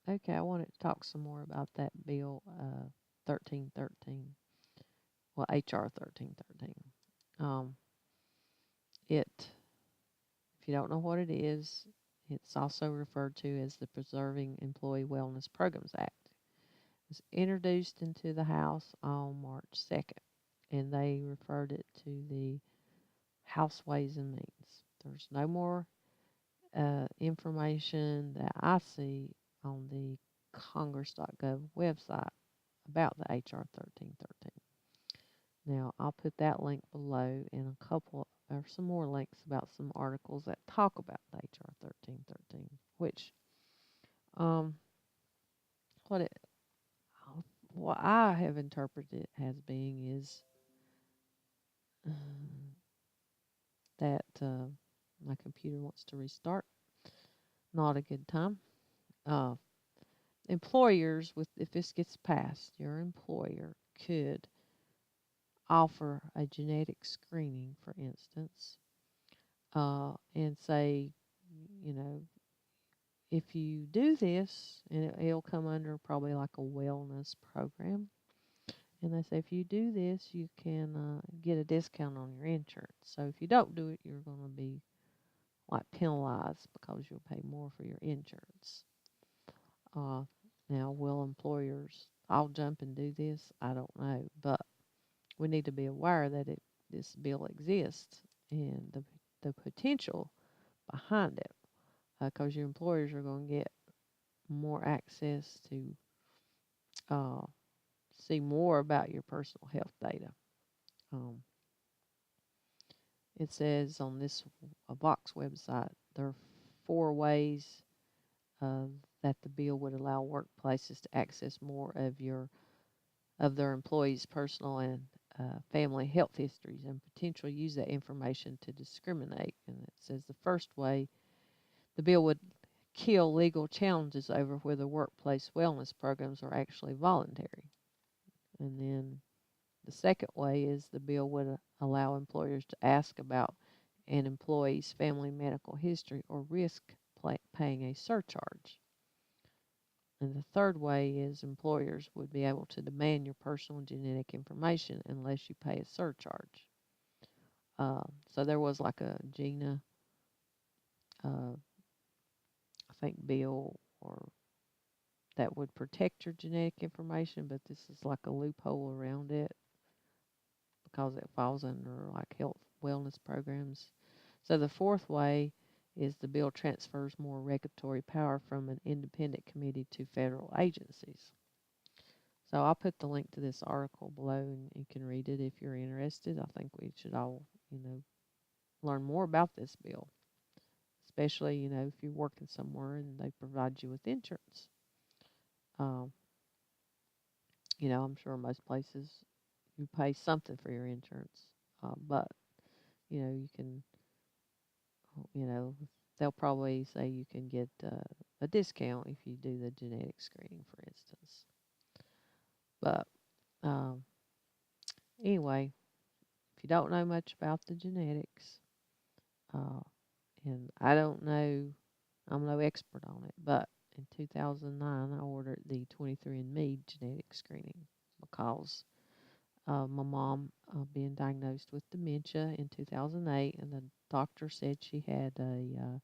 Okay, I wanted to talk some more about that bill 1313. Well, HR 1313. Um, it, if you don't know what it is, it's also referred to as the Preserving Employee Wellness Programs Act. It was introduced into the House on March 2nd, and they referred it to the House Ways and Means. There's no more information that I see on the congress.gov website about the HR 1313. Now, I'll put that link below and a couple or some more links about some articles that talk about the HR 1313, which um, what it what I have interpreted it as being is that my computer wants to restart. Not a good time. Uh, Employers, with if this gets passed, your employer could offer a genetic screening, for instance, and say, you know, if you do this, and it'll come under probably like a wellness program. And they say if you do this, you can get a discount on your insurance. So if you don't do it, you're going to be like penalized because you'll pay more for your insurance. Uh, Now, will employers all jump and do this? I don't know, but we need to be aware that this bill exists and the potential behind it, because your employers are going to get more access to uh, see more about your personal health data. Um, it says on this Vox website there are four ways uh, that the bill would allow workplaces to access more of their employees' personal and family health histories and potentially use that information to discriminate. And it says the first way the bill would kill legal challenges over whether workplace wellness programs are actually voluntary. And then the second way is the bill would allow employers to ask about an employee's family medical history or risk paying a surcharge. And the third way is employers would be able to demand your personal and genetic information unless you pay a surcharge. So there was like a Gina, I think, bill or that would protect your genetic information, but this is like a loophole around it because it falls under like health wellness programs. So the fourth way is the bill transfers more regulatory power from an independent committee to federal agencies. So I'll put the link to this article below and you can read it if you're interested. I think we should all, learn more about this bill, especially, if you're working somewhere and they provide you with insurance. Um, I'm sure most places you pay something for your insurance, but, you can, you know, they'll probably say you can get a discount if you do the genetic screening, for instance. But um, anyway, if you don't know much about the genetics, uh, and I don't know, I'm no expert on it, but in 2009 I ordered the 23andMe genetic screening because my mom being diagnosed with dementia in 2008, and the doctor said she had the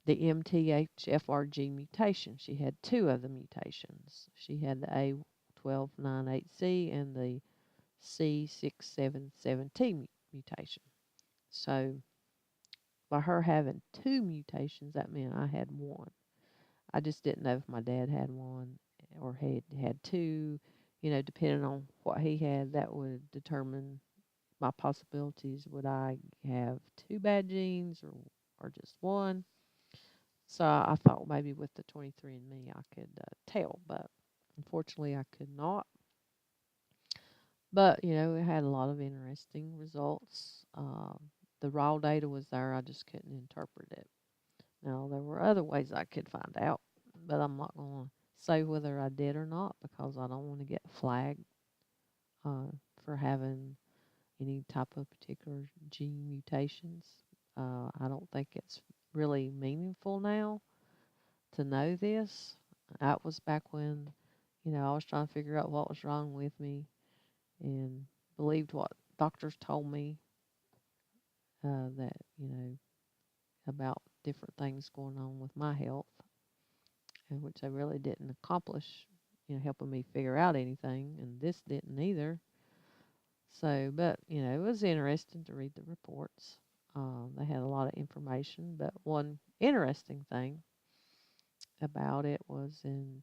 MTHFRG mutation. She had two of the mutations. She had the A1298C and the C677T mutation. So by her having two mutations, that meant I had one. I just didn't know if my dad had one or had two. Depending on what he had, that would determine my possibilities. Would I have two bad genes or just one? So I thought maybe with the 23andMe I could tell, but unfortunately I could not. But, it had a lot of interesting results. The raw data was there, I just couldn't interpret it. Now, there were other ways I could find out, but I'm not going to say whether I did or not because I don't want to get flagged uh, for having any type of particular gene mutations. I don't think it's really meaningful now to know this. That was back when, I was trying to figure out what was wrong with me and believed what doctors told me that, about different things going on with my health, and which they really didn't accomplish, helping me figure out anything, and this didn't either. So, but, it was interesting to read the reports. They had a lot of information, but one interesting thing about it was in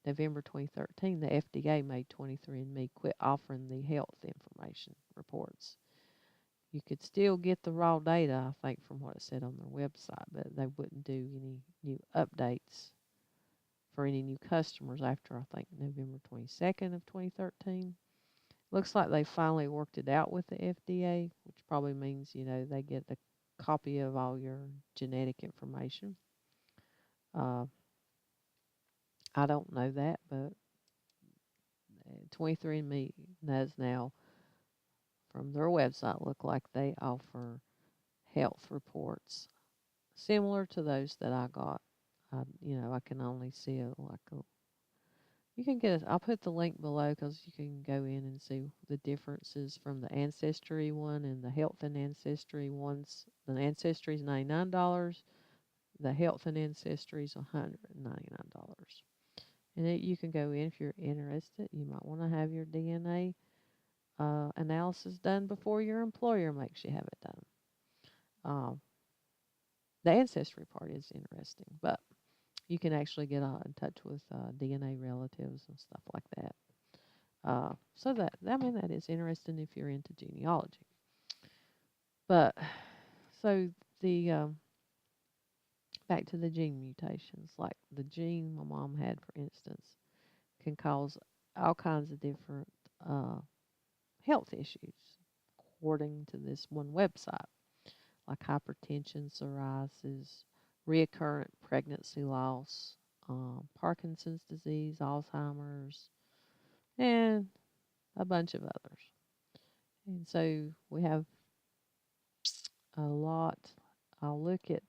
November 2013, the FDA made 23andMe quit offering the health information reports. You could still get the raw data, I think, from what it said on their website, but they wouldn't do any new updates for any new customers after, I think, November 22nd of 2013. Looks like they finally worked it out with the FDA, which probably means, they get a copy of all your genetic information. Uh, I don't know that, but 23andMe does now, from their website, look like they offer health reports similar to those that I got. I can only see it like a. You can get it. I'll put the link below because you can go in and see the differences from the Ancestry one and the Health and Ancestry ones. The Ancestry is $99. The Health and Ancestry is $199. And you can go in if you're interested. You might want to have your DNA analysis done before your employer makes you have it done. The Ancestry part is interesting, but you can actually get in touch with DNA relatives and stuff like that. So that is interesting if you're into genealogy. But so the back to the gene mutations, like the gene my mom had, for instance, can cause all kinds of different health issues, according to this one website, like hypertension, psoriasis, recurrent pregnancy loss, Parkinson's disease, Alzheimer's, and a bunch of others. And so we have a lot. I'll look at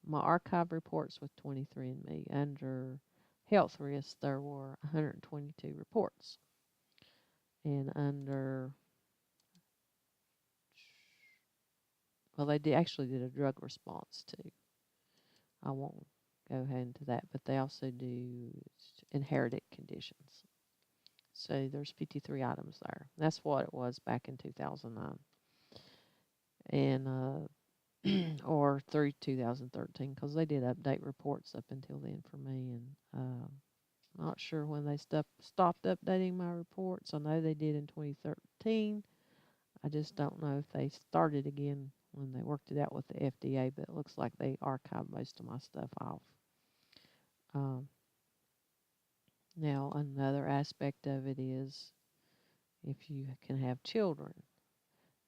my archive reports with 23andMe. Under health risks, there were 122 reports. And under, well, actually did a drug response too. I won't go ahead into that, but they also do inherited conditions. So there's 53 items there. That's what it was back in 2009. And or through 2013, because they did update reports up until then for me. And not sure when they stopped updating my reports. I know they did in 2013. I just don't know if they started again when they worked it out with the FDA, but it looks like they archived most of my stuff off. Um, Now, another aspect of it is if you can have children,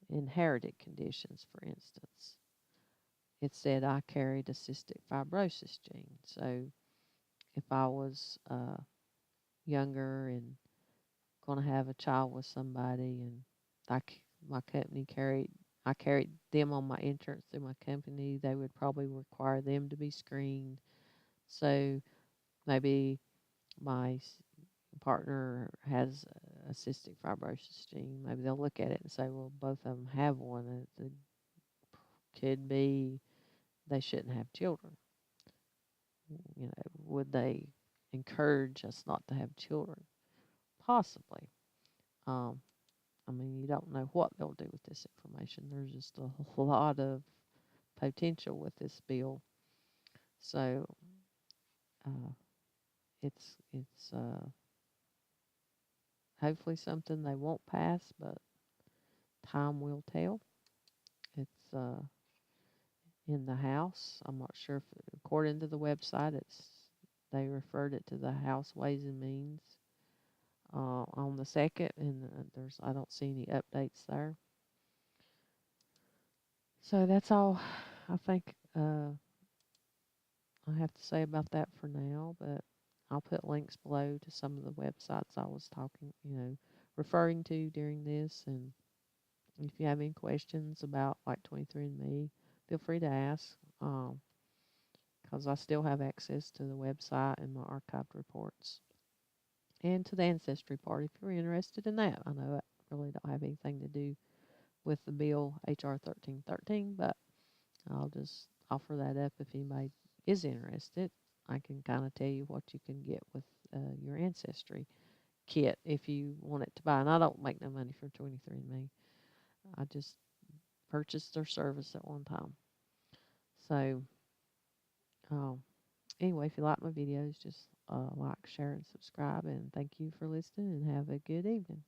inherited conditions, for instance. It said I carried a cystic fibrosis gene. So if I was younger and going to have a child with somebody, and my company I carried them on my insurance through my company, they would probably require them to be screened. So maybe my partner has a cystic fibrosis gene. Maybe they'll look at it and say, well, both of them have one. It could be they shouldn't have children. Would they encourage us not to have children? Possibly. Um, you don't know what they'll do with this information. There's just a lot of potential with this bill. So uh, it's hopefully something they won't pass, but time will tell. It's in the House. I'm not sure if, according to the website, they referred it to the House Ways and Means on the second, and I don't see any updates there. So that's all I think I have to say about that for now. But I'll put links below to some of the websites I was referring to during this. And if you have any questions about like 23andMe, feel free to ask. Because because I still have access to the website and my archived reports and to the ancestry part if you're interested in that. I know that really don't have anything to do with the bill HR 1313, but I'll just offer that up if anybody is interested. I can kind of tell you what you can get with your ancestry kit if you want it to buy. And I don't make no money from 23andMe. I just purchased their service at one time. So, um, anyway, if you like my videos, just like, share, and subscribe. And thank you for listening and have a good evening.